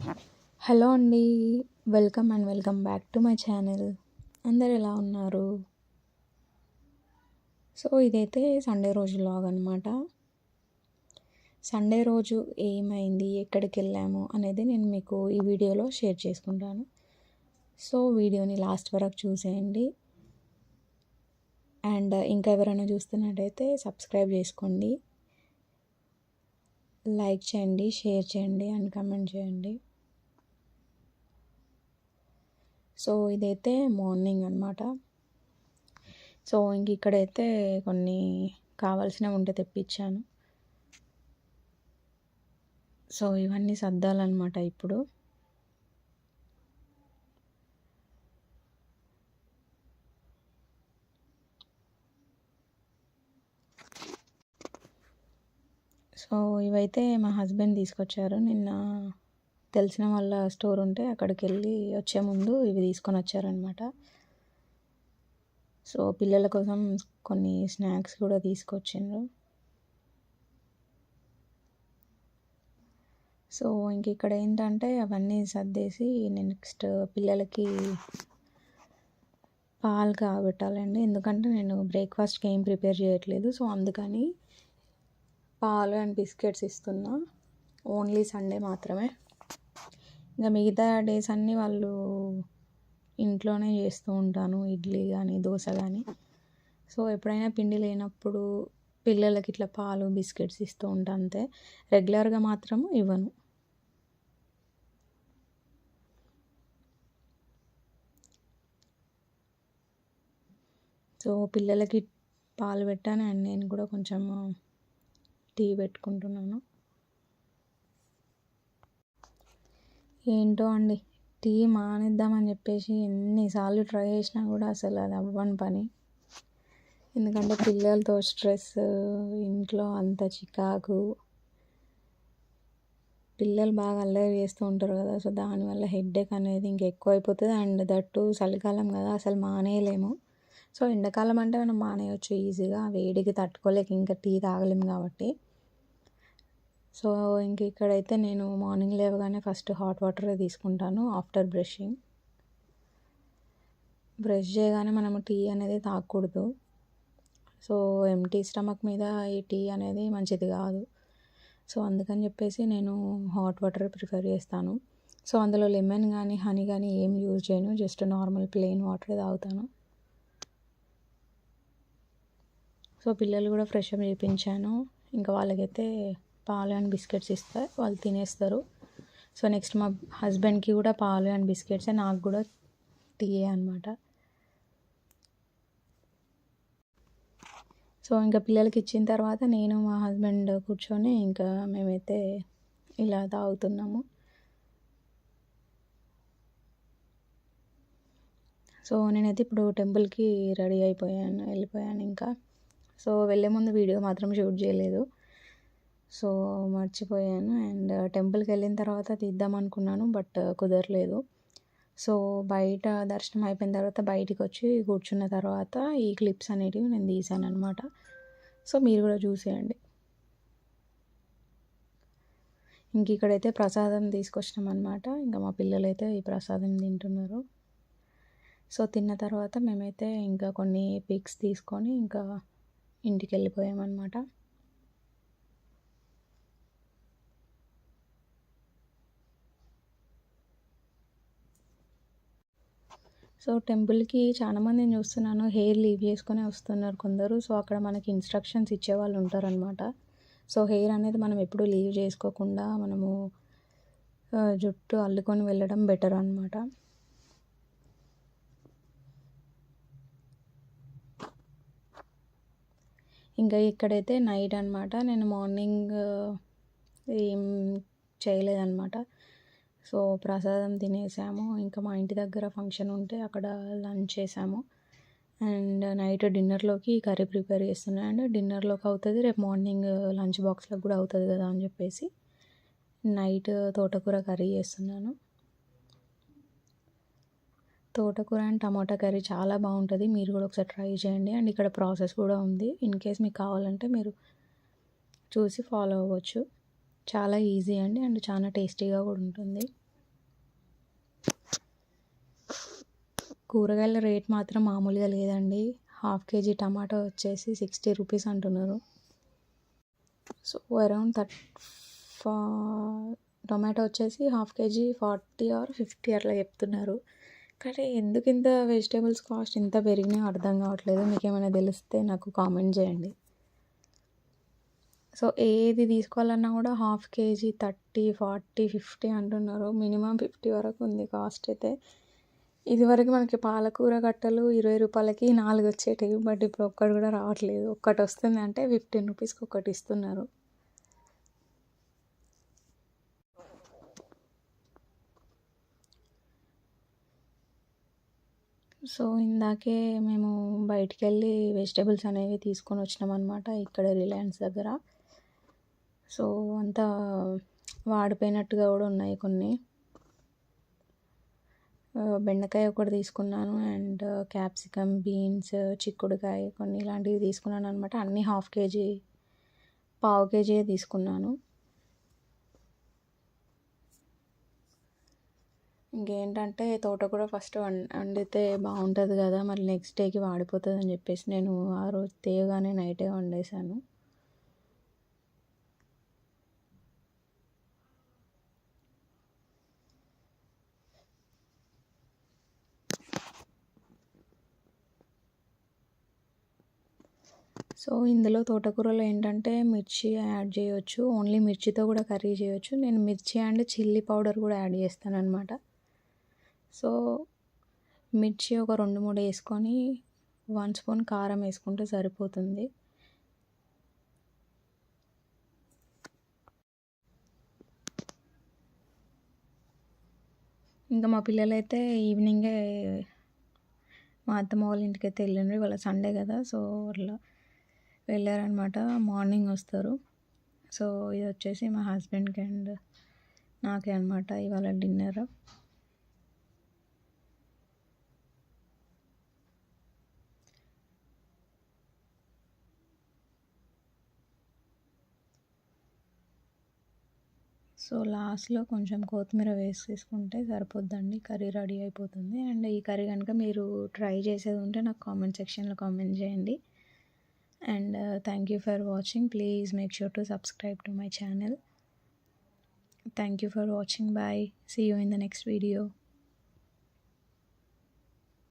Hello అండి. Welcome back to my channel. అందరు ఎలా ఉన్నారు? సో ఇదైతే సండే రోజు వ్లాగ్ అనమాట. సండే రోజు ఏమైంది, ఎక్కడికి వెళ్ళాము అనేది నేను మీకు ఈ వీడియోలో షేర్ చేసుకుంటాను. సో వీడియోని లాస్ట్ వరకు చూసేయండి. అండ్ ఇంకా ఎవరైనా చూస్తున్నట్టయితే సబ్స్క్రైబ్ చేసుకోండి, లైక్ చేయండి, షేర్ చేయండి అండ్ కామెంట్ చేయండి. సో ఇదైతే మార్నింగ్ అనమాట. సో ఇంక ఇక్కడైతే కొన్ని కావాల్సినవి ఉంటే తెప్పించాను. సో ఇవన్నీ సర్దాలన్నమాట ఇప్పుడు. సో ఇవైతే మా హస్బెండ్ తీసుకొచ్చారు. నిన్న తెలిసిన వాళ్ళ స్టోర్ ఉంటే అక్కడికి వెళ్ళి వచ్చే ముందు ఇవి తీసుకొని వచ్చారనమాట. సో పిల్లల కోసం కొన్ని స్నాక్స్ కూడా తీసుకొచ్చిండ్రు. సో ఇంక ఇక్కడ ఏంటంటే అవన్నీ సర్దేసి నేను నెక్స్ట్ పిల్లలకి పాలు కాబెట్టాలండి. ఎందుకంటే నేను బ్రేక్ఫాస్ట్కి ఏం ప్రిపేర్ చేయట్లేదు. సో అందుకని పాలు అండ్ బిస్కెట్స్ ఇస్తున్నా. ఓన్లీ సండే మాత్రమే. ఇంకా మిగతా డేస్ అన్నీ వాళ్ళు ఇంట్లోనే చేస్తూ ఉంటాను, ఇడ్లీ కానీ దోశ కానీ. సో ఎప్పుడైనా పిండి లేనప్పుడు పిల్లలకి ఇట్లా పాలు బిస్కెట్స్ ఇస్తూ ఉంటాను అంతే. రెగ్యులర్గా మాత్రం ఇవ్వను. సో పిల్లలకి పాలు పెట్టాను అండ్ నేను కూడా కొంచెం టీ పెట్టుకుంటున్నాను. ఏంటో అండి, టీ మానేద్దామని చెప్పేసి ఎన్నిసార్లు ట్రై చేసినా కూడా అసలు అది అవ్వని పని. ఎందుకంటే పిల్లలతో స్ట్రెస్, ఇంట్లో అంత చికాకు, పిల్లలు బాగా అల్లరి చేస్తూ ఉంటారు కదా. సో దానివల్ల హెడ్ఏక్ అనేది ఇంకెక్కువ అయిపోతుంది. అండ్ దట్టు చలికాలం కదా, అసలు మానేయలేము. సో ఎండాకాలం అంటే మనం మానేయచ్చు ఈజీగా, వేడికి తట్టుకోలేక ఇంకా టీ తాగలేము కాబట్టి. సో ఇంక ఇక్కడైతే నేను మార్నింగ్ లేవగానే ఫస్ట్ హాట్ వాటర్ తీసుకుంటాను ఆఫ్టర్ బ్రషింగ్. బ్రష్ చేయగానే మనము టీ అనేది తాగకూడదు. సో ఎంటీ స్టమక్ మీద ఈ టీ అనేది మంచిది కాదు. సో అందుకని చెప్పేసి నేను హాట్ వాటర్ ప్రిఫర్ చేస్తాను. సో అందులో లెమన్ కానీ హనీ కానీ ఏం యూజ్ చేయను, జస్ట్ నార్మల్ ప్లెయిన్ వాటరే తాగుతాను. సో పిల్లలు కూడా ఫ్రెష్ అప్ చేయించాను. ఇంకా వాళ్ళకైతే పాలు అండ్ బిస్కెట్స్ ఇస్తే వాళ్ళు తినేస్తారు. సో నెక్స్ట్ మా హస్బెండ్కి కూడా పాలు అండ్ బిస్కెట్సే, నాకు కూడా టీయే అనమాట. సో ఇంకా పిల్లలకి ఇచ్చిన తర్వాత నేను మా హస్బెండ్ కూర్చొని ఇంకా మేమైతే ఇలా తాగుతున్నాము. సో నేనైతే ఇప్పుడు టెంపుల్కి రెడీ వెళ్ళిపోయాను ఇంకా. సో వెళ్ళే ముందు వీడియో మాత్రం షూట్ చేయలేదు. సో మర్చిపోయాను. అండ్ టెంపుల్కి వెళ్ళిన తర్వాత తీద్దాం అనుకున్నాను, బట్ కుదరలేదు. సో బయట దర్శనం అయిపోయిన తర్వాత బయటికి వచ్చి కూర్చున్న తర్వాత ఈ క్లిప్స్ అనేటివి నేను తీసాను అనమాట. సో మీరు కూడా చూసేయండి. ఇంక ఇక్కడైతే ప్రసాదం తీసుకొచ్చినాం అనమాట. ఇంకా మా పిల్లలు అయితే ఈ ప్రసాదం తింటున్నారు. సో తిన్న తర్వాత మేమైతే ఇంకా కొన్ని పిక్స్ తీసుకొని ఇంకా ఇంటికి వెళ్ళిపోయామన్నమాట. సో టెంపుల్కి చాలామందిని చూస్తున్నాను, హెయిర్ లీవ్ చేసుకొని వస్తున్నారు కొందరు. సో అక్కడ మనకి ఇన్స్ట్రక్షన్స్ ఇచ్చేవాళ్ళు ఉంటారనమాట. సో హెయిర్ అనేది మనం ఎప్పుడూ లీవ్ చేసుకోకుండా మనము జుట్టు అల్లుకొని వెళ్ళడం బెటర్ అనమాట. ఇంకా ఇక్కడైతే నైట్ అనమాట. నేను మార్నింగ్ ఏం చేయలేదన్నమాట. సో ప్రసాదం తినేసాము. ఇంకా మా ఇంటి దగ్గర ఫంక్షన్ ఉంటే అక్కడ లంచ్ చేసాము. అండ్ నైట్ డిన్నర్లోకి కర్రీ ప్రిపేర్ చేస్తున్నాను. అండ్ డిన్నర్లోకి అవుతుంది, రేపు మార్నింగ్ లంచ్ బాక్స్లోకి కూడా అవుతుంది కదా అని చెప్పేసి నైట్ తోటకూర కర్రీ చేస్తున్నాను. తోటకూర అండ్ టమాటా కర్రీ చాలా బాగుంటుంది. మీరు కూడా ఒకసారి ట్రై చేయండి. అండ్ ఇక్కడ ప్రాసెస్ కూడా ఉంది, ఇన్ కేస్ మీకు కావాలంటే మీరు చూసి ఫాలో అవ్వచ్చు. చాలా ఈజీ అండి, అండ్ చాలా టేస్టీగా కూడా ఉంటుంది. కూరగాయల రేట్ మాత్రం మామూలుగా లేదండి. హాఫ్ కేజీ టమాటో వచ్చేసి 60 రూపీస్ అంటున్నారు. సో అరౌండ్ టొమాటో వచ్చేసి హాఫ్ కేజీ 40 ఆర్ 50 అట్లా చెప్తున్నారు. కానీ ఎందుకు ఇంత వెజిటేబుల్స్ కాస్ట్ ఇంత పెరిగినాయో అర్థం కావట్లేదు. మీకు ఏమైనా తెలిస్తే నాకు కామెంట్ చేయండి. సో ఏది తీసుకోవాలన్నా కూడా హాఫ్ కేజీ 30, 40, 50 అంటున్నారు. మినిమం 50 వరకు ఉంది కాస్ట్ అయితే. ఇదివరకు మనకి పాలకూర కట్టలు 20 రూపాయలకి 4 వచ్చేటివి. బట్ ఇప్పుడు ఒక్కటి కూడా రావట్లేదు. ఒక్కటి వస్తుంది అంటే 15 రూపీస్కి ఒకటి ఇస్తున్నారు. సో ఇందాకే మేము బయటికి వెళ్ళి వెజిటేబుల్స్ అనేవి తీసుకొని వచ్చినాం అనమాట ఇక్కడ రిలయన్స్ దగ్గర. సో అంతా వాడిపోయినట్టుగా కూడా ఉన్నాయి కొన్ని. బెండకాయ ఒకటి తీసుకున్నాను అండ్ క్యాప్సికమ్, బీన్స్, చిక్కుడుకాయ కొన్ని ఇలాంటివి తీసుకున్నాను అనమాట. అన్నీ హాఫ్ కేజీ, పావు కేజీ తీసుకున్నాను. ఇంకేంటంటే తోటకూర ఫస్ట్ వండితే బాగుంటుంది కదా, మళ్ళీ నెక్స్ట్ డేకి వాడిపోతుంది అని చెప్పేసి నేను ఆ రోజు తేయగానే నైటే వండేసాను. సో ఇందులో తోటకూరలో ఏంటంటే మిర్చి యాడ్ చేయొచ్చు. ఓన్లీ మిర్చితో కూడా కర్రీ చేయొచ్చు. నేను మిర్చి అండ్ చిల్లీ పౌడర్ కూడా యాడ్ చేస్తాను అనమాట. సో మిర్చి ఒక 2-3 వేసుకొని 1 స్పూన్ కారం వేసుకుంటే సరిపోతుంది. ఇంకా మా పిల్లలైతే ఈవినింగే మా అత్తమ్మ వాళ్ళ ఇంటికి అయితే వెళ్ళిండ్రు. ఇవాళ సండే కదా, సో అట్లా వెళ్ళారనమాట. మార్నింగ్ వస్తారు. సో ఇది వచ్చేసి మా హస్బెండ్కి అండ్ నాకే అనమాట ఇవాళ డిన్నర్. సో లాస్ట్లో కొంచెం కొత్తిమీర వేసేసుకుంటే సరిపోద్దండి, కర్రీ రెడీ అయిపోతుంది. అండ్ ఈ కర్రీ కనుక మీరు ట్రై చేసేది ఉంటే నాకు కామెంట్ సెక్షన్లో కామెంట్ చేయండి. And thank you for watching. Please make sure to subscribe to my channel. Thank you for watching. Bye. See you in the next video.